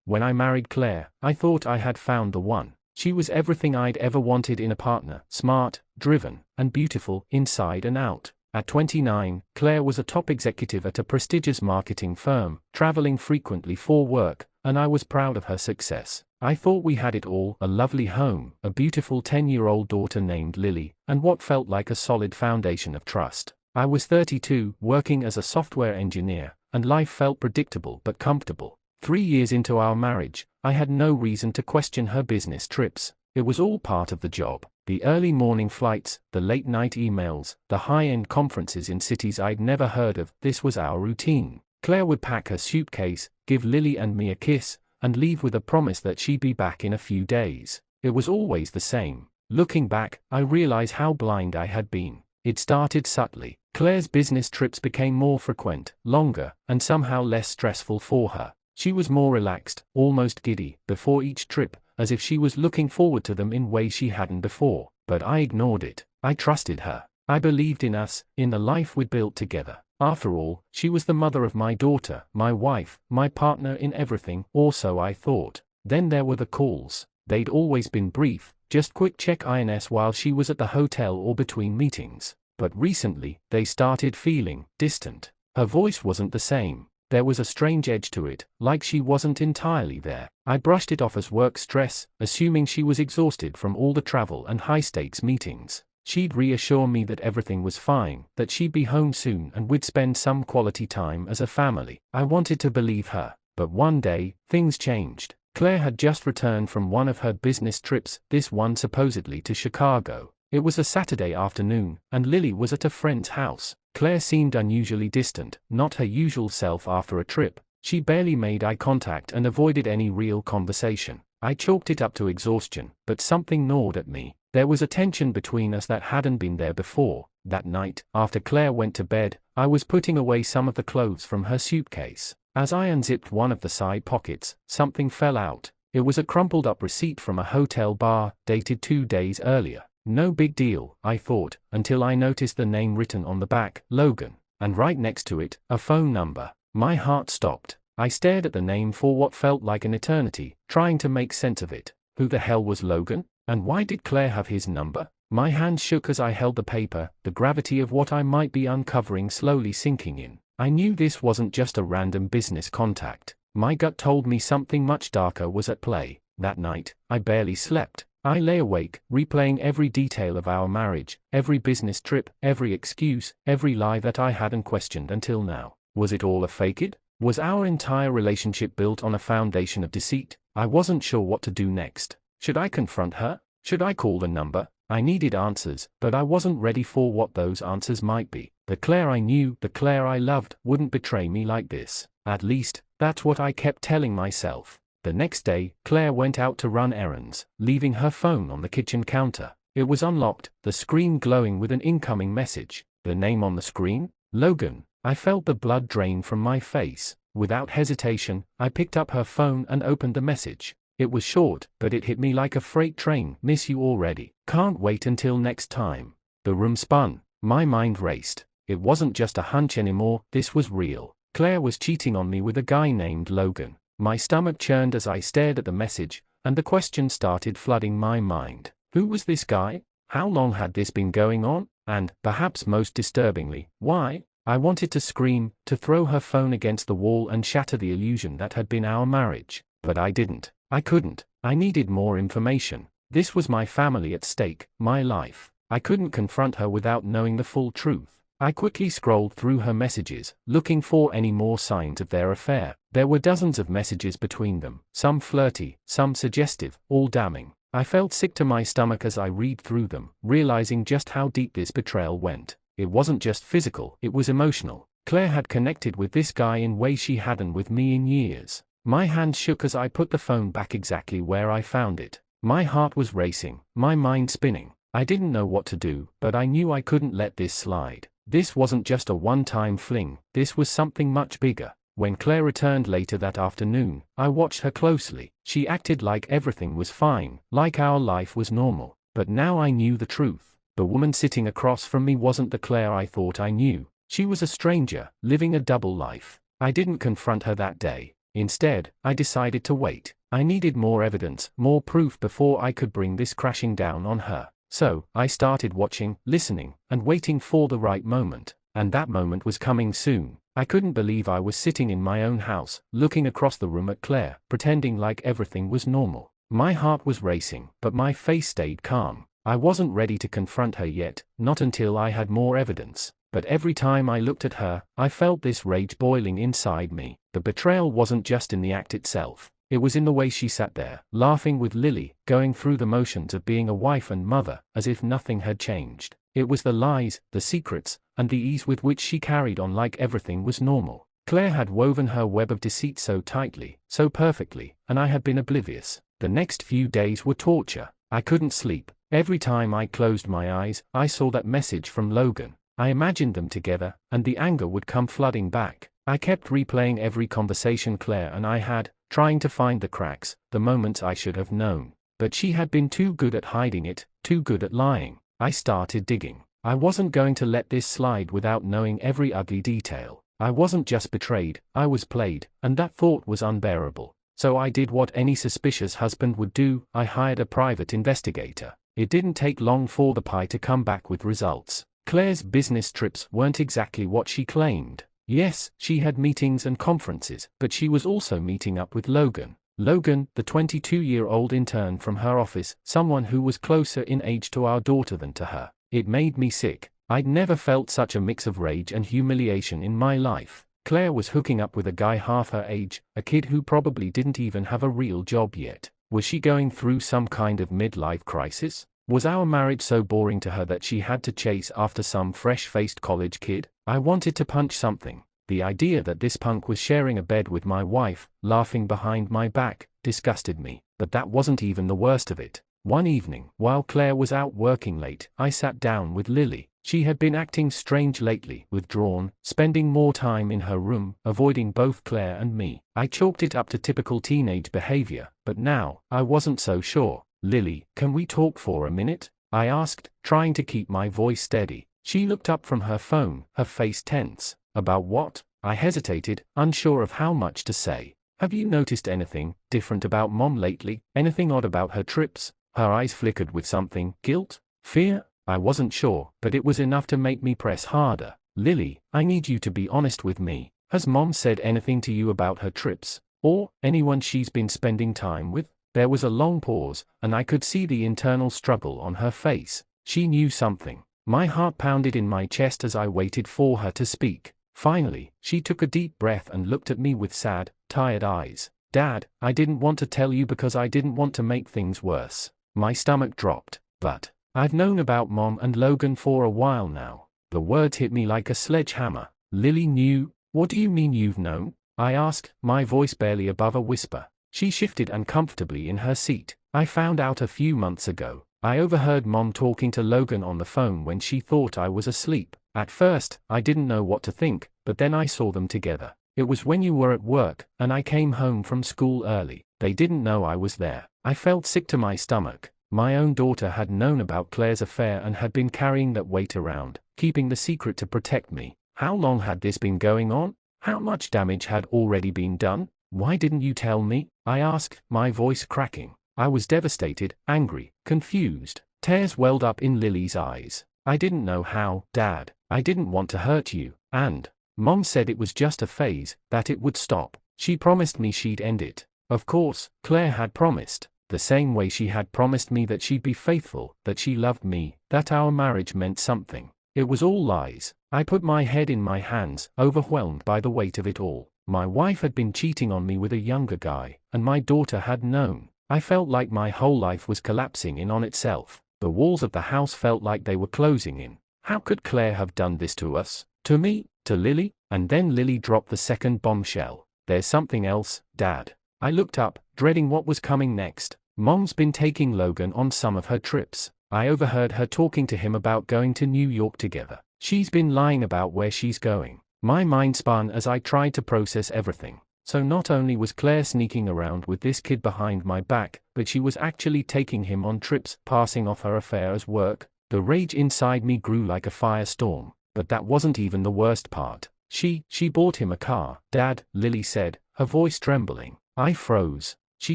When I married Claire, I thought I had found the one. She was everything I'd ever wanted in a partner: smart, driven, and beautiful, inside and out. At 29, Claire was a top executive at a prestigious marketing firm, traveling frequently for work, and I was proud of her success. I thought we had it all: a lovely home, a beautiful 10-year-old daughter named Lily, and what felt like a solid foundation of trust. I was 32, working as a software engineer, and life felt predictable but comfortable. 3 years into our marriage, I had no reason to question her business trips. It was all part of the job. The early morning flights, the late night emails, the high-end conferences in cities I'd never heard of. This was our routine. Claire would pack her suitcase, give Lily and me a kiss, and leave with a promise that she'd be back in a few days. It was always the same. Looking back, I realize how blind I had been. It started subtly. Claire's business trips became more frequent, longer, and somehow less stressful for her. She was more relaxed, almost giddy, before each trip, as if she was looking forward to them in ways she hadn't before. But I ignored it. I trusted her. I believed in us, in the life we'd built together. After all, she was the mother of my daughter, my wife, my partner in everything, or so I thought. Then there were the calls. They'd always been brief, just quick check-ins while she was at the hotel or between meetings. But recently, they started feeling distant. Her voice wasn't the same. There was a strange edge to it, like she wasn't entirely there. I brushed it off as work stress, assuming she was exhausted from all the travel and high-stakes meetings. She'd reassure me that everything was fine, that she'd be home soon and we'd spend some quality time as a family. I wanted to believe her. But one day, things changed. Claire had just returned from one of her business trips, this one supposedly to Chicago. It was a Saturday afternoon, and Lily was at a friend's house. Claire seemed unusually distant, not her usual self after a trip. She barely made eye contact and avoided any real conversation. I chalked it up to exhaustion, but something gnawed at me. There was a tension between us that hadn't been there before. That night, after Claire went to bed, I was putting away some of the clothes from her suitcase. As I unzipped one of the side pockets, something fell out. It was a crumpled up receipt from a hotel bar, dated 2 days earlier. No big deal, I thought, until I noticed the name written on the back, Logan, and right next to it, a phone number. My heart stopped. I stared at the name for what felt like an eternity, trying to make sense of it. Who the hell was Logan? And why did Claire have his number? My hand shook as I held the paper, the gravity of what I might be uncovering slowly sinking in. I knew this wasn't just a random business contact. My gut told me something much darker was at play. That night, I barely slept. I lay awake, replaying every detail of our marriage, every business trip, every excuse, every lie that I hadn't questioned until now. Was it all a fake? Was our entire relationship built on a foundation of deceit? I wasn't sure what to do next. Should I confront her? Should I call the number? I needed answers, but I wasn't ready for what those answers might be. The Claire I knew, the Claire I loved, wouldn't betray me like this. At least, that's what I kept telling myself. The next day, Claire went out to run errands, leaving her phone on the kitchen counter. It was unlocked, the screen glowing with an incoming message. The name on the screen? Logan. I felt the blood drain from my face. Without hesitation, I picked up her phone and opened the message. It was short, but it hit me like a freight train. Miss you already. Can't wait until next time. The room spun. My mind raced. It wasn't just a hunch anymore, this was real. Claire was cheating on me with a guy named Logan. My stomach churned as I stared at the message, and the question started flooding my mind. Who was this guy? How long had this been going on? And, perhaps most disturbingly, why? I wanted to scream, to throw her phone against the wall and shatter the illusion that had been our marriage. But I didn't. I couldn't. I needed more information. This was my family at stake, my life. I couldn't confront her without knowing the full truth. I quickly scrolled through her messages, looking for any more signs of their affair. There were dozens of messages between them, some flirty, some suggestive, all damning. I felt sick to my stomach as I read through them, realizing just how deep this betrayal went. It wasn't just physical, it was emotional. Claire had connected with this guy in ways she hadn't with me in years. My hand shook as I put the phone back exactly where I found it. My heart was racing, my mind spinning. I didn't know what to do, but I knew I couldn't let this slide. This wasn't just a one-time fling, this was something much bigger. When Claire returned later that afternoon, I watched her closely. She acted like everything was fine, like our life was normal. But now I knew the truth. The woman sitting across from me wasn't the Claire I thought I knew. She was a stranger, living a double life. I didn't confront her that day. Instead, I decided to wait. I needed more evidence, more proof before I could bring this crashing down on her. So, I started watching, listening, and waiting for the right moment. And that moment was coming soon. I couldn't believe I was sitting in my own house, looking across the room at Claire, pretending like everything was normal. My heart was racing, but my face stayed calm. I wasn't ready to confront her yet, not until I had more evidence. But every time I looked at her, I felt this rage boiling inside me. The betrayal wasn't just in the act itself. It was in the way she sat there, laughing with Lily, going through the motions of being a wife and mother, as if nothing had changed. It was the lies, the secrets, and the ease with which she carried on like everything was normal. Claire had woven her web of deceit so tightly, so perfectly, and I had been oblivious. The next few days were torture. I couldn't sleep. Every time I closed my eyes, I saw that message from Logan. I imagined them together, and the anger would come flooding back. I kept replaying every conversation Claire and I had, trying to find the cracks, the moments I should have known. But she had been too good at hiding it, too good at lying. I started digging. I wasn't going to let this slide without knowing every ugly detail. I wasn't just betrayed, I was played, and that thought was unbearable. So I did what any suspicious husband would do, I hired a private investigator. It didn't take long for the pie to come back with results. Claire's business trips weren't exactly what she claimed. Yes, she had meetings and conferences, but she was also meeting up with Logan. Logan, the 22-year-old intern from her office, someone who was closer in age to our daughter than to her. It made me sick. I'd never felt such a mix of rage and humiliation in my life. Claire was hooking up with a guy half her age, a kid who probably didn't even have a real job yet. Was she going through some kind of midlife crisis? Was our marriage so boring to her that she had to chase after some fresh-faced college kid? I wanted to punch something. The idea that this punk was sharing a bed with my wife, laughing behind my back, disgusted me. But that wasn't even the worst of it. One evening, while Claire was out working late, I sat down with Lily. She had been acting strange lately, withdrawn, spending more time in her room, avoiding both Claire and me. I chalked it up to typical teenage behavior, but now, I wasn't so sure. "Lily, can we talk for a minute?" I asked, trying to keep my voice steady. She looked up from her phone, her face tense. "About what?" I hesitated, unsure of how much to say. "Have you noticed anything different about Mom lately? Anything odd about her trips?" Her eyes flickered with something. Guilt? Fear? I wasn't sure, but it was enough to make me press harder. "Lily, I need you to be honest with me. Has Mom said anything to you about her trips? Or anyone she's been spending time with?" There was a long pause, and I could see the internal struggle on her face. She knew something. My heart pounded in my chest as I waited for her to speak. Finally, she took a deep breath and looked at me with sad, tired eyes. "Dad, I didn't want to tell you because I didn't want to make things worse." My stomach dropped. "But I've known about Mom and Logan for a while now." The words hit me like a sledgehammer. "Lily knew? What do you mean you've known?" I asked, my voice barely above a whisper. She shifted uncomfortably in her seat. "I found out a few months ago. I overheard Mom talking to Logan on the phone when she thought I was asleep. At first, I didn't know what to think, but then I saw them together. It was when you were at work, and I came home from school early. They didn't know I was there." I felt sick to my stomach. My own daughter had known about Claire's affair and had been carrying that weight around, keeping the secret to protect me. How long had this been going on? How much damage had already been done? "Why didn't you tell me?" I asked, my voice cracking. I was devastated, angry, confused. Tears welled up in Lily's eyes. "I didn't know how, Dad. I didn't want to hurt you. And Mom said it was just a phase, that it would stop. She promised me she'd end it." Of course, Claire had promised. The same way she had promised me that she'd be faithful, that she loved me, that our marriage meant something. It was all lies. I put my head in my hands, overwhelmed by the weight of it all. My wife had been cheating on me with a younger guy, and my daughter had known. I felt like my whole life was collapsing in on itself. The walls of the house felt like they were closing in. How could Claire have done this to us? To me? To Lily? And then Lily dropped the second bombshell. "There's something else, Dad." I looked up, dreading what was coming next. "Mom's been taking Logan on some of her trips. I overheard her talking to him about going to New York together. She's been lying about where she's going." My mind spun as I tried to process everything. So not only was Claire sneaking around with this kid behind my back, but she was actually taking him on trips, passing off her affair as work. The rage inside me grew like a firestorm. But that wasn't even the worst part. She bought him a car, Dad, Lily said, her voice trembling. I froze. She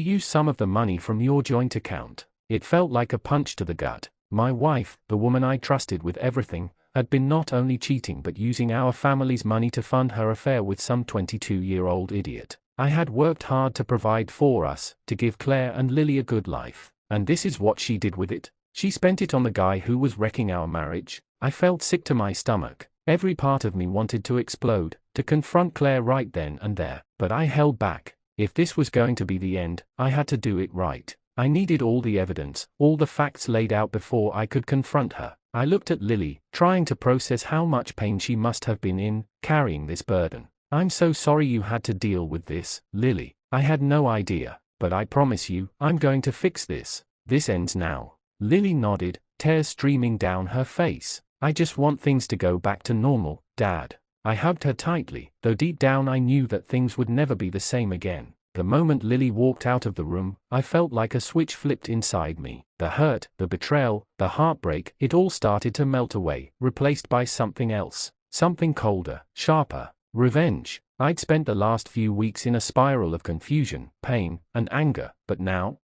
used some of the money from your joint account. It felt like a punch to the gut. My wife, the woman I trusted with everything, had been not only cheating but using our family's money to fund her affair with some 22-year-old idiot. I had worked hard to provide for us, to give Claire and Lily a good life. And this is what she did with it? She spent it on the guy who was wrecking our marriage. I felt sick to my stomach. Every part of me wanted to explode, to confront Claire right then and there. But I held back. If this was going to be the end, I had to do it right. I needed all the evidence, all the facts laid out before I could confront her. I looked at Lily, trying to process how much pain she must have been in, carrying this burden. I'm so sorry you had to deal with this, Lily. I had no idea, but I promise you, I'm going to fix this. This ends now. Lily nodded, tears streaming down her face. I just want things to go back to normal, Dad. I hugged her tightly, though deep down I knew that things would never be the same again. The moment Lily walked out of the room, I felt like a switch flipped inside me. The hurt, the betrayal, the heartbreak, it all started to melt away, replaced by something else. Something colder, sharper. Revenge. I'd spent the last few weeks in a spiral of confusion, pain, and anger, but now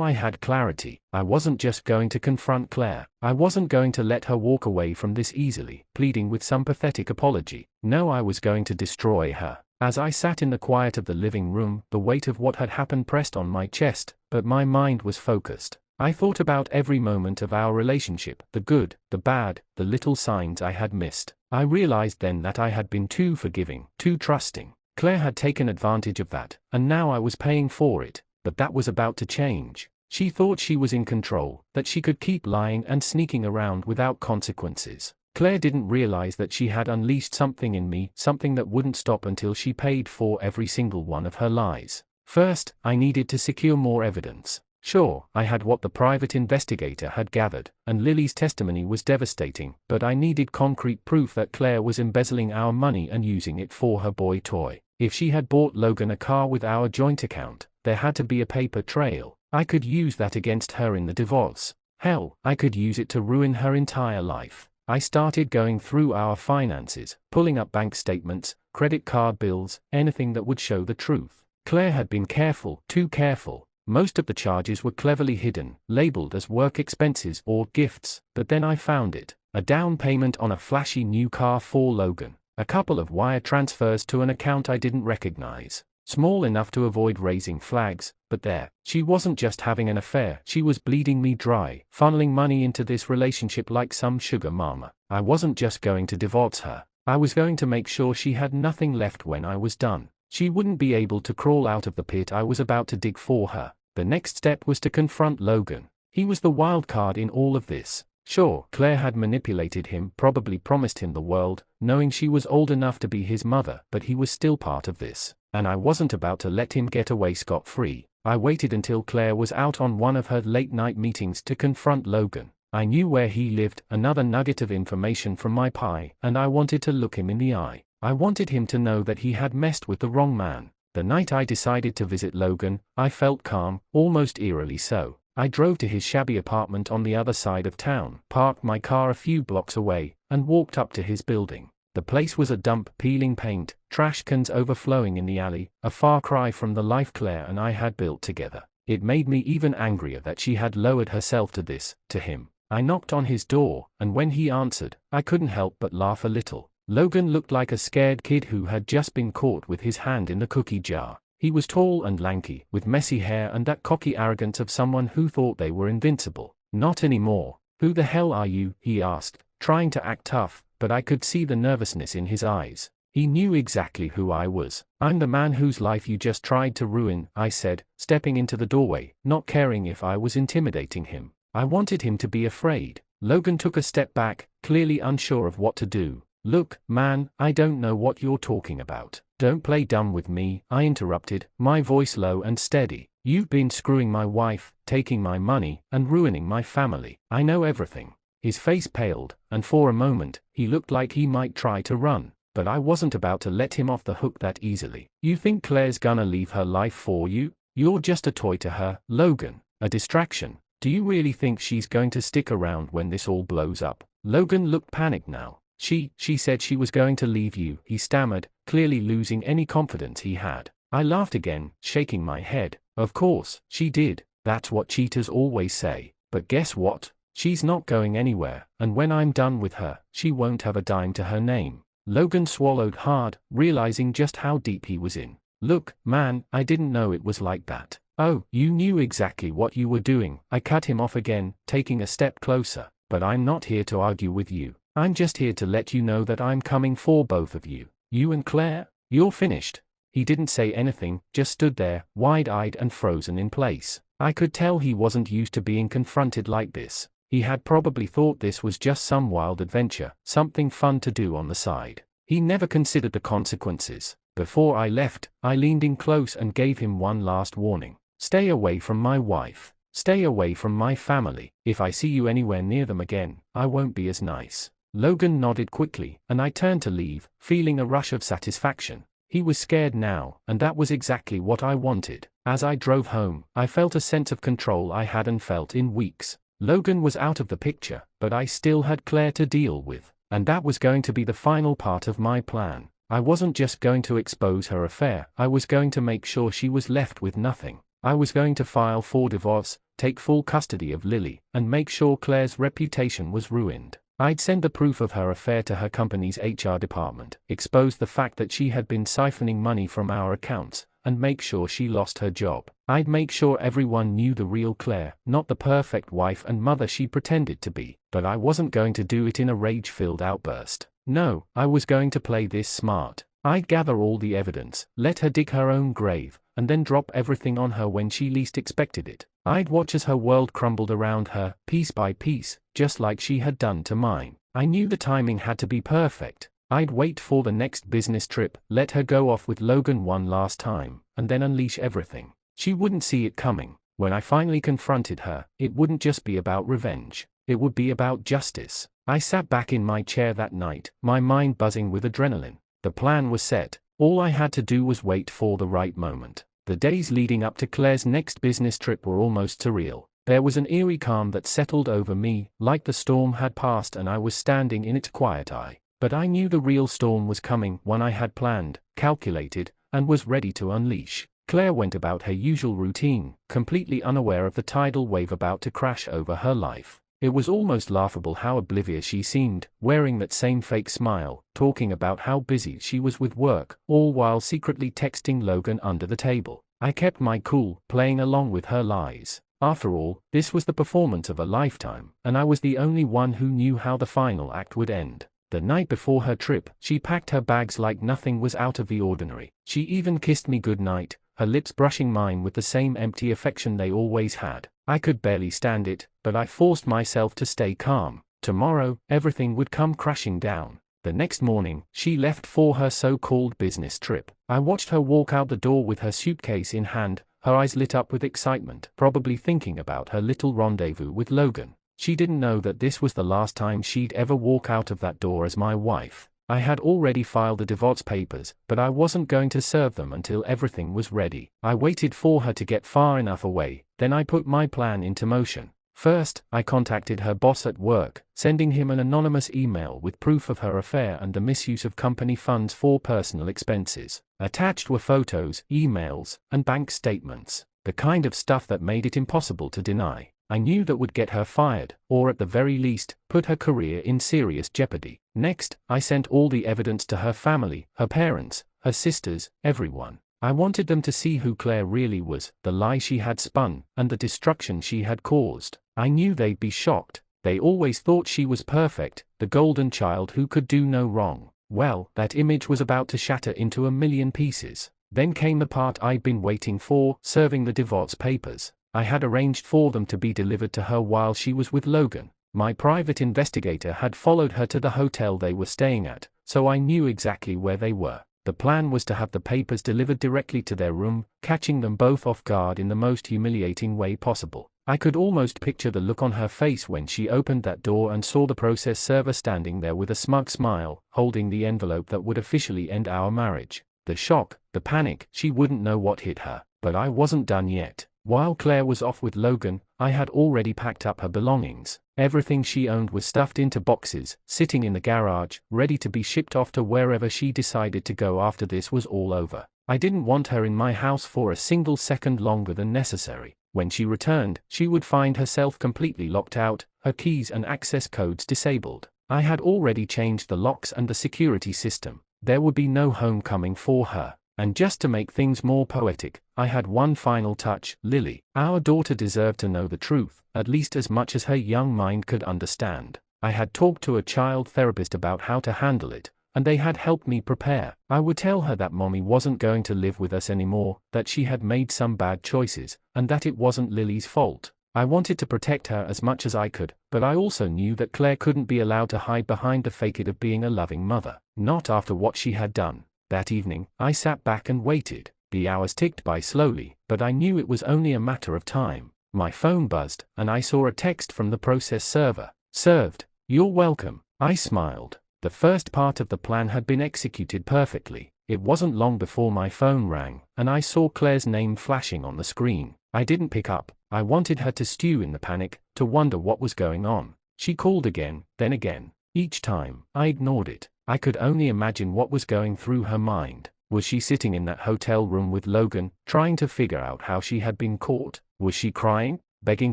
I had clarity. I wasn't just going to confront Claire. I wasn't going to let her walk away from this easily, pleading with some pathetic apology. No, I was going to destroy her. As I sat in the quiet of the living room, the weight of what had happened pressed on my chest, but my mind was focused. I thought about every moment of our relationship, the good, the bad, the little signs I had missed. I realized then that I had been too forgiving, too trusting. Claire had taken advantage of that, and now I was paying for it. But that was about to change. She thought she was in control, that she could keep lying and sneaking around without consequences. Claire didn't realize that she had unleashed something in me, something that wouldn't stop until she paid for every single one of her lies. First, I needed to secure more evidence. Sure, I had what the private investigator had gathered, and Lily's testimony was devastating, but I needed concrete proof that Claire was embezzling our money and using it for her boy toy. If she had bought Logan a car with our joint account, there had to be a paper trail. I could use that against her in the divorce. Hell, I could use it to ruin her entire life. I started going through our finances, pulling up bank statements, credit card bills, anything that would show the truth. Claire had been careful, too careful. Most of the charges were cleverly hidden, labeled as work expenses or gifts, but then I found it. A down payment on a flashy new car for Logan. A couple of wire transfers to an account I didn't recognize. Small enough to avoid raising flags, but there. She wasn't just having an affair, she was bleeding me dry, funneling money into this relationship like some sugar mama. I wasn't just going to divorce her. I was going to make sure she had nothing left when I was done. She wouldn't be able to crawl out of the pit I was about to dig for her. The next step was to confront Logan. He was the wild card in all of this. Sure, Claire had manipulated him, probably promised him the world, knowing she was old enough to be his mother, but he was still part of this. And I wasn't about to let him get away scot-free. I waited until Claire was out on one of her late-night meetings to confront Logan. I knew where he lived, another nugget of information from my pie, and I wanted to look him in the eye. I wanted him to know that he had messed with the wrong man. The night I decided to visit Logan, I felt calm, almost eerily so. I drove to his shabby apartment on the other side of town, parked my car a few blocks away, and walked up to his building. The place was a dump, peeling paint, trash cans overflowing in the alley, a far cry from the life Claire and I had built together. It made me even angrier that she had lowered herself to this, to him. I knocked on his door, and when he answered, I couldn't help but laugh a little. Logan looked like a scared kid who had just been caught with his hand in the cookie jar. He was tall and lanky, with messy hair and that cocky arrogance of someone who thought they were invincible. Not anymore. Who the hell are you? He asked, trying to act tough, but I could see the nervousness in his eyes. He knew exactly who I was. I'm the man whose life you just tried to ruin, I said, stepping into the doorway, not caring if I was intimidating him. I wanted him to be afraid. Logan took a step back, clearly unsure of what to do. Look, man, I don't know what you're talking about. Don't play dumb with me, I interrupted, my voice low and steady. You've been screwing my wife, taking my money, and ruining my family. I know everything. His face paled, and for a moment, he looked like he might try to run. But I wasn't about to let him off the hook that easily. You think Claire's gonna leave her life for you? You're just a toy to her, Logan. A distraction. Do you really think she's going to stick around when this all blows up? Logan looked panicked now. She said she was going to leave you," he stammered, clearly losing any confidence he had. I laughed again, shaking my head. "Of course, she did. That's what cheaters always say. But guess what? She's not going anywhere, and when I'm done with her, she won't have a dime to her name." Logan swallowed hard, realizing just how deep he was in. "Look, man, I didn't know it was like that." "Oh, you knew exactly what you were doing," I cut him off again, taking a step closer. "But I'm not here to argue with you. I'm just here to let you know that I'm coming for both of you. You and Claire, you're finished." He didn't say anything, just stood there, wide-eyed and frozen in place. I could tell he wasn't used to being confronted like this. He had probably thought this was just some wild adventure, something fun to do on the side. He never considered the consequences. Before I left, I leaned in close and gave him one last warning. "Stay away from my wife. Stay away from my family. If I see you anywhere near them again, I won't be as nice." Logan nodded quickly, and I turned to leave, feeling a rush of satisfaction. He was scared now, and that was exactly what I wanted. As I drove home, I felt a sense of control I hadn't felt in weeks. Logan was out of the picture, but I still had Claire to deal with, and that was going to be the final part of my plan. I wasn't just going to expose her affair, I was going to make sure she was left with nothing. I was going to file for divorce, take full custody of Lily, and make sure Claire's reputation was ruined. I'd send the proof of her affair to her company's HR department, expose the fact that she had been siphoning money from our accounts, and make sure she lost her job. I'd make sure everyone knew the real Claire, not the perfect wife and mother she pretended to be. But I wasn't going to do it in a rage-filled outburst. No, I was going to play this smart. I'd gather all the evidence, let her dig her own grave, and then drop everything on her when she least expected it. I'd watch as her world crumbled around her, piece by piece, just like she had done to mine. I knew the timing had to be perfect. I'd wait for the next business trip, let her go off with Logan one last time, and then unleash everything. She wouldn't see it coming. When I finally confronted her, it wouldn't just be about revenge. It would be about justice. I sat back in my chair that night, my mind buzzing with adrenaline. The plan was set. All I had to do was wait for the right moment. The days leading up to Claire's next business trip were almost surreal. There was an eerie calm that settled over me, like the storm had passed and I was standing in its quiet eye. But I knew the real storm was coming, one I had planned, calculated, and was ready to unleash. Claire went about her usual routine, completely unaware of the tidal wave about to crash over her life. It was almost laughable how oblivious she seemed, wearing that same fake smile, talking about how busy she was with work, all while secretly texting Logan under the table. I kept my cool, playing along with her lies. After all, this was the performance of a lifetime, and I was the only one who knew how the final act would end. The night before her trip, she packed her bags like nothing was out of the ordinary. She even kissed me goodnight, her lips brushing mine with the same empty affection they always had. I could barely stand it, but I forced myself to stay calm. Tomorrow, everything would come crashing down. The next morning, she left for her so-called business trip. I watched her walk out the door with her suitcase in hand, her eyes lit up with excitement, probably thinking about her little rendezvous with Logan. She didn't know that this was the last time she'd ever walk out of that door as my wife. I had already filed the divorce papers, but I wasn't going to serve them until everything was ready. I waited for her to get far enough away, then I put my plan into motion. First, I contacted her boss at work, sending him an anonymous email with proof of her affair and the misuse of company funds for personal expenses. Attached were photos, emails, and bank statements, the kind of stuff that made it impossible to deny. I knew that would get her fired, or at the very least, put her career in serious jeopardy. Next, I sent all the evidence to her family, her parents, her sisters, everyone. I wanted them to see who Claire really was, the lie she had spun, and the destruction she had caused. I knew they'd be shocked. They always thought she was perfect, the golden child who could do no wrong. Well, that image was about to shatter into a million pieces. Then came the part I'd been waiting for, serving the divorce papers. I had arranged for them to be delivered to her while she was with Logan. My private investigator had followed her to the hotel they were staying at, so I knew exactly where they were. The plan was to have the papers delivered directly to their room, catching them both off guard in the most humiliating way possible. I could almost picture the look on her face when she opened that door and saw the process server standing there with a smug smile, holding the envelope that would officially end our marriage. The shock, the panic, she wouldn't know what hit her. But I wasn't done yet. While Claire was off with Logan, I had already packed up her belongings. Everything she owned was stuffed into boxes, sitting in the garage, ready to be shipped off to wherever she decided to go after this was all over. I didn't want her in my house for a single second longer than necessary. When she returned, she would find herself completely locked out, her keys and access codes disabled. I had already changed the locks and the security system. There would be no homecoming for her. And just to make things more poetic, I had one final touch. Lily, our daughter, deserved to know the truth, at least as much as her young mind could understand. I had talked to a child therapist about how to handle it, and they had helped me prepare. I would tell her that mommy wasn't going to live with us anymore, that she had made some bad choices, and that it wasn't Lily's fault. I wanted to protect her as much as I could, but I also knew that Claire couldn't be allowed to hide behind the facade of being a loving mother, not after what she had done. That evening, I sat back and waited. The hours ticked by slowly, but I knew it was only a matter of time. My phone buzzed, and I saw a text from the process server. Served. You're welcome. I smiled. The first part of the plan had been executed perfectly. It wasn't long before my phone rang, and I saw Claire's name flashing on the screen. I didn't pick up. I wanted her to stew in the panic, to wonder what was going on. She called again, then again. Each time, I ignored it. I could only imagine what was going through her mind. Was she sitting in that hotel room with Logan, trying to figure out how she had been caught? Was she crying, begging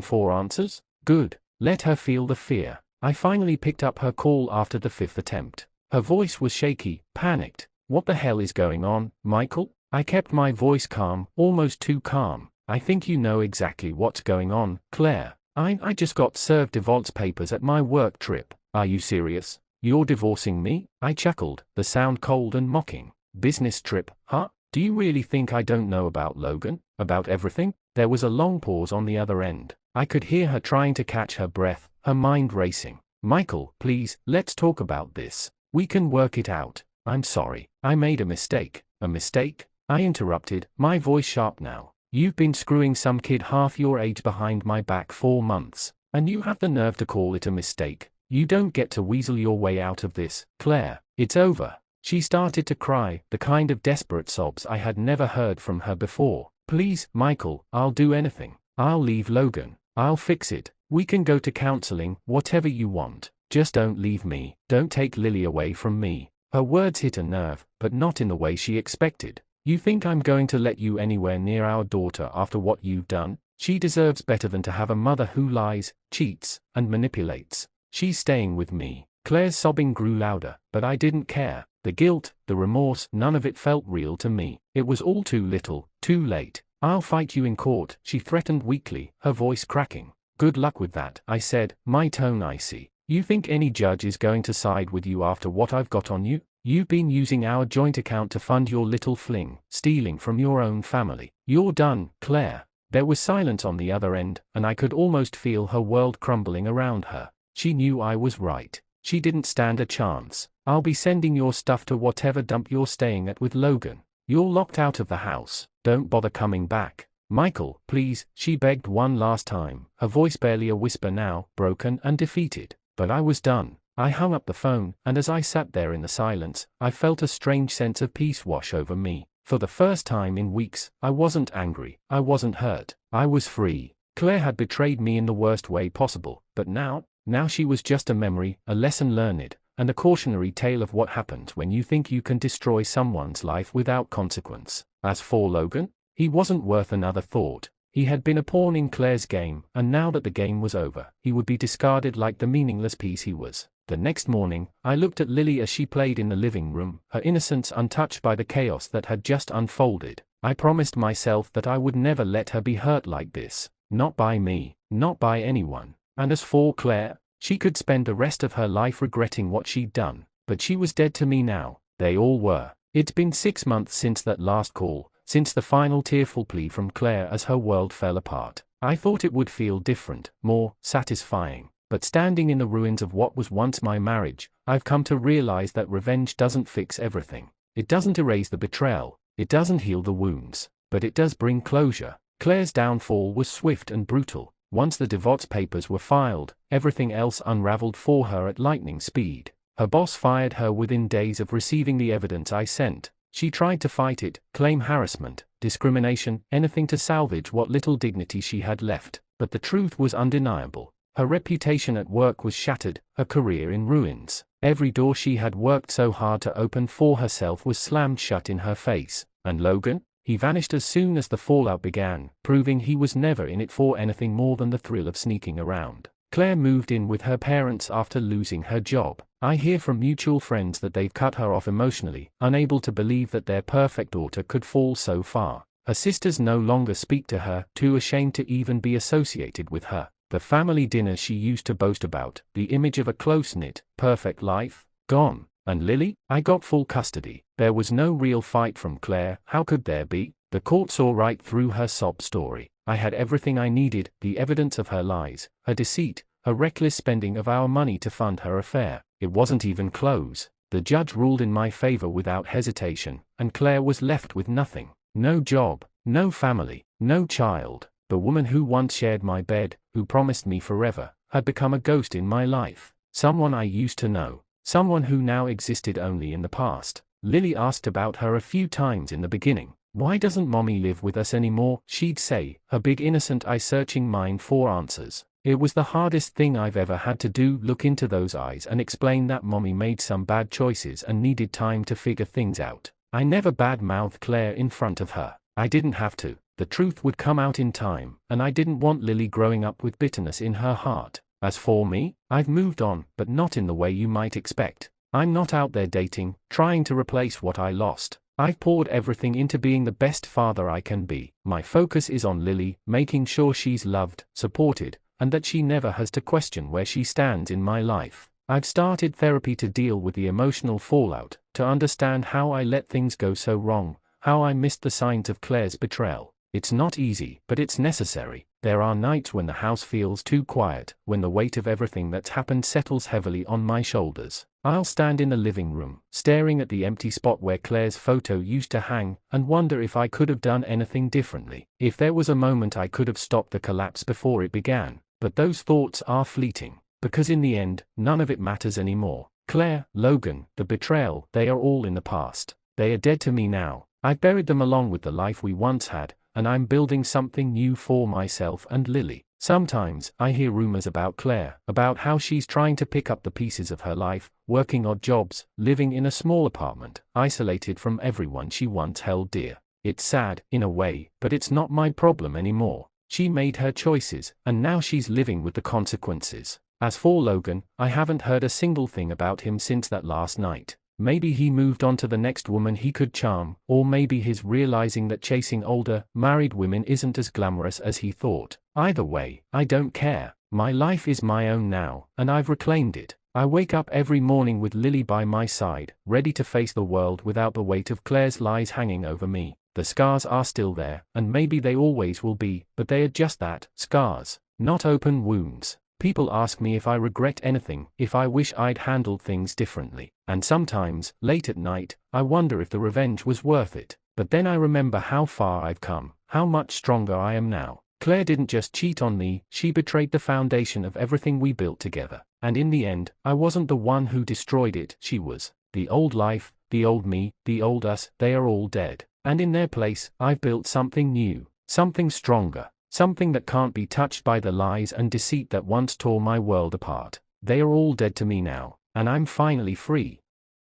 for answers? Good. Let her feel the fear. I finally picked up her call after the 5th attempt. Her voice was shaky, panicked. What the hell is going on, Michael? I kept my voice calm, almost too calm. I think you know exactly what's going on, Claire. I just got served divorce papers at my work trip. Are you serious? You're divorcing me? I chuckled, the sound cold and mocking. Business trip, huh? Do you really think I don't know about Logan? About everything? There was a long pause on the other end. I could hear her trying to catch her breath, her mind racing. Michael, please, let's talk about this. We can work it out. I'm sorry. I made a mistake. A mistake? I interrupted, my voice sharp now. You've been screwing some kid half your age behind my back 4 months, and you have the nerve to call it a mistake. You don't get to weasel your way out of this, Claire. It's over. She started to cry, the kind of desperate sobs I had never heard from her before. Please, Michael, I'll do anything. I'll leave Logan. I'll fix it. We can go to counseling, whatever you want. Just don't leave me. Don't take Lily away from me. Her words hit a nerve, but not in the way she expected. You think I'm going to let you anywhere near our daughter after what you've done? She deserves better than to have a mother who lies, cheats, and manipulates. She's staying with me. Claire's sobbing grew louder, but I didn't care. The guilt, the remorse, none of it felt real to me. It was all too little, too late. I'll fight you in court, she threatened weakly, her voice cracking. Good luck with that, I said, my tone icy. You think any judge is going to side with you after what I've got on you? You've been using our joint account to fund your little fling, stealing from your own family. You're done, Claire. There was silence on the other end, and I could almost feel her world crumbling around her. She knew I was right. She didn't stand a chance. I'll be sending your stuff to whatever dump you're staying at with Logan. You're locked out of the house. Don't bother coming back. Michael, please, she begged one last time, her voice barely a whisper now, broken and defeated. But I was done. I hung up the phone, and as I sat there in the silence, I felt a strange sense of peace wash over me. For the first time in weeks, I wasn't angry, I wasn't hurt, I was free. Claire had betrayed me in the worst way possible, but now she was just a memory, a lesson learned, and a cautionary tale of what happens when you think you can destroy someone's life without consequence. As for Logan, he wasn't worth another thought. He had been a pawn in Claire's game, and now that the game was over, he would be discarded like the meaningless piece he was. The next morning, I looked at Lily as she played in the living room, her innocence untouched by the chaos that had just unfolded. I promised myself that I would never let her be hurt like this. Not by me, not by anyone. And as for Claire, she could spend the rest of her life regretting what she'd done. But she was dead to me now. They all were. It's been 6 months since that last call, since the final tearful plea from Claire as her world fell apart. I thought it would feel different, more satisfying. But standing in the ruins of what was once my marriage, I've come to realize that revenge doesn't fix everything. It doesn't erase the betrayal, it doesn't heal the wounds, but it does bring closure. Claire's downfall was swift and brutal. Once the divorce papers were filed, everything else unraveled for her at lightning speed. Her boss fired her within days of receiving the evidence I sent. She tried to fight it, claim harassment, discrimination, anything to salvage what little dignity she had left. But the truth was undeniable. Her reputation at work was shattered, her career in ruins. Every door she had worked so hard to open for herself was slammed shut in her face. And Logan? He vanished as soon as the fallout began, proving he was never in it for anything more than the thrill of sneaking around. Claire moved in with her parents after losing her job. I hear from mutual friends that they've cut her off emotionally, unable to believe that their perfect daughter could fall so far. Her sisters no longer speak to her, too ashamed to even be associated with her. The family dinners she used to boast about, the image of a close-knit, perfect life, gone. And Lily? I got full custody. There was no real fight from Claire. How could there be? The court saw right through her sob story. I had everything I needed, the evidence of her lies, her deceit, her reckless spending of our money to fund her affair. It wasn't even close. The judge ruled in my favor without hesitation, and Claire was left with nothing. No job, no family, no child. The woman who once shared my bed, who promised me forever, had become a ghost in my life. Someone I used to know. Someone who now existed only in the past. Lily asked about her a few times in the beginning. Why doesn't Mommy live with us anymore? She'd say, her big innocent eye searching mine for answers. It was the hardest thing I've ever had to do, look into those eyes and explain that Mommy made some bad choices and needed time to figure things out. I never bad-mouthed Claire in front of her. I didn't have to. The truth would come out in time, and I didn't want Lily growing up with bitterness in her heart. As for me, I've moved on, but not in the way you might expect. I'm not out there dating, trying to replace what I lost. I've poured everything into being the best father I can be. My focus is on Lily, making sure she's loved, supported, and that she never has to question where she stands in my life. I've started therapy to deal with the emotional fallout, to understand how I let things go so wrong, how I missed the signs of Claire's betrayal. It's not easy, but it's necessary. There are nights when the house feels too quiet, when the weight of everything that's happened settles heavily on my shoulders. I'll stand in the living room, staring at the empty spot where Claire's photo used to hang, and wonder if I could have done anything differently. If there was a moment I could have stopped the collapse before it began. But those thoughts are fleeting. Because in the end, none of it matters anymore. Claire, Logan, the betrayal, they are all in the past. They are dead to me now. I've buried them along with the life we once had, and I'm building something new for myself and Lily. Sometimes, I hear rumors about Claire, about how she's trying to pick up the pieces of her life, working odd jobs, living in a small apartment, isolated from everyone she once held dear. It's sad, in a way, but it's not my problem anymore. She made her choices, and now she's living with the consequences. As for Logan, I haven't heard a single thing about him since that last night. Maybe he moved on to the next woman he could charm, or maybe he's realizing that chasing older, married women isn't as glamorous as he thought. Either way, I don't care. My life is my own now, and I've reclaimed it. I wake up every morning with Lily by my side, ready to face the world without the weight of Claire's lies hanging over me. The scars are still there, and maybe they always will be, but they are just that, scars, not open wounds. People ask me if I regret anything, if I wish I'd handled things differently. And sometimes, late at night, I wonder if the revenge was worth it. But then I remember how far I've come, how much stronger I am now. Claire didn't just cheat on me, she betrayed the foundation of everything we built together. And in the end, I wasn't the one who destroyed it, she was. The old life, the old me, the old us, they are all dead. And in their place, I've built something new, something stronger. Something that can't be touched by the lies and deceit that once tore my world apart. They are all dead to me now, and I'm finally free.